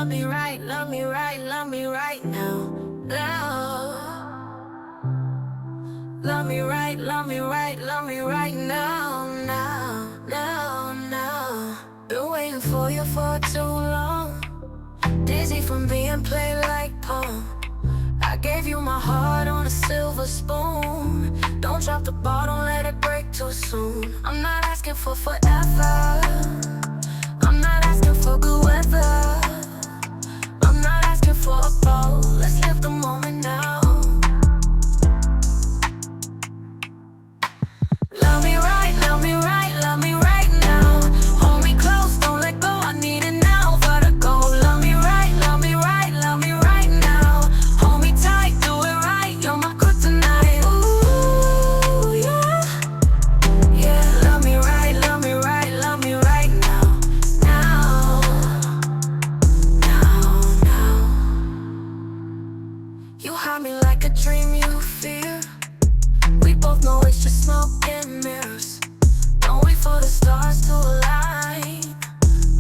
Love me right, love me right, love me right now. Love. Love me right, love me right, love me right now, now, now, now. Been waiting for you for too long. Dizzy from being played like pawn. I gave you my heart on a silver spoon. Don't drop the ball, don't let it break too soon. I'm not asking for forever. I'm not asking for good weather. I'm not asking for a bow. Let's live the moment now. Love me right, love me right, love me right now. Hold me close, don't let go, I need it now. Vertigo, love me right, love me right, love me right now. Hold me tight, do it right, you're my kryptonite. Ooh, yeah. Yeah, love me right, love me right, love me right now. Now, now, now. You hide me like a dream you fear. We both know it's just smoke and mirrors. Don't wait for the stars to align.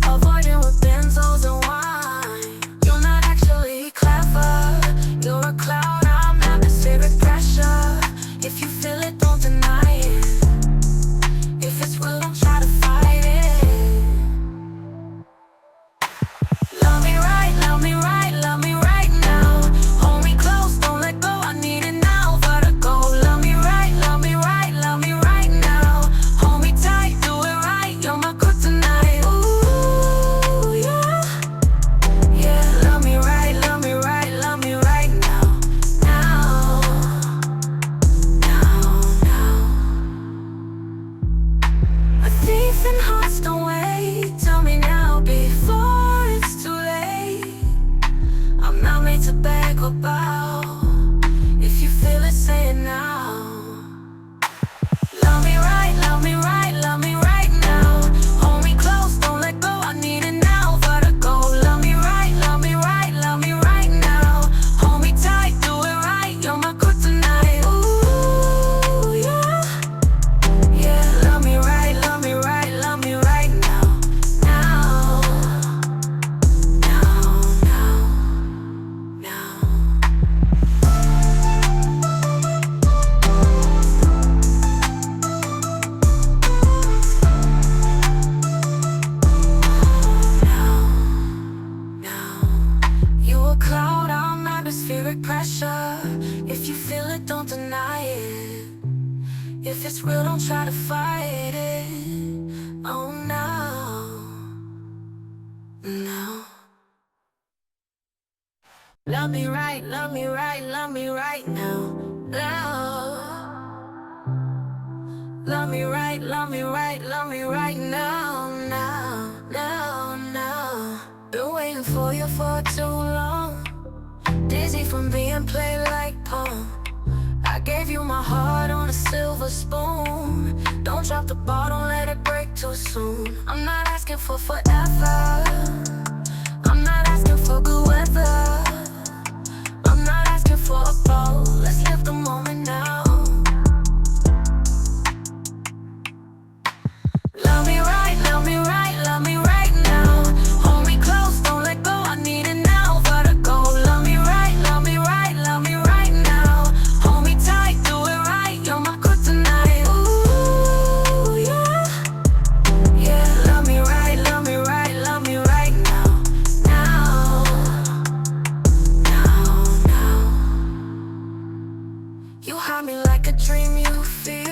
Avoiding with benzos and wine. You're not actually clever. You're a cloud, I'm atmospheric pressure. If you feel it, don't deny it. If it's real, don't try to fight it. Love me right, love me right, love me right now. Hold me close, don't let go, I need it now. Vertigo, love me right, love me right, love me right now. Hold me tight, do it right, you're my kryptonite. Ooh, yeah. Yeah, love me right, love me right, love me right now. Now, now, now. A thief in hearts don't wait. Tell me now before it's too late. I'm not made to beg or bow. If you feel it, say it now. Love me right, love me right, love me right now. Hold me close, don't let go, I need it now. Vertigo, love me right, love me right, love me right now. Hold me tight, do it right, you're my kryptonite. Ooh, yeah. Yeah, love me right, love me right, love me right now. Now, now, now, now. You a cloud, I'm atmospheric pressure. If you feel it, don't deny it. If it's real, don't try to fight it. Oh, no, no. Love me right, love me right, love me right now. Love. Love me right, love me right, love me right now, now, now, now. Been waiting for you for too long. Dizzy from being played like pawn. I gave you my heart on a silver spoon. Don't drop the ball, don't let it break too soon. I'm not asking for forever. I'm not asking for good weather. I'm not asking for a bow. Let's live the moment now. Love me right, love me right, love me right now. Hold me close, don't let go, I need it now. Vertigo, love me right, love me right, love me right now. Hold me tight, do it right, you're my kryptonite. Ooh, yeah. Yeah, love me right, love me right, love me right now. Now, now, now. You hide me like a dream you feel.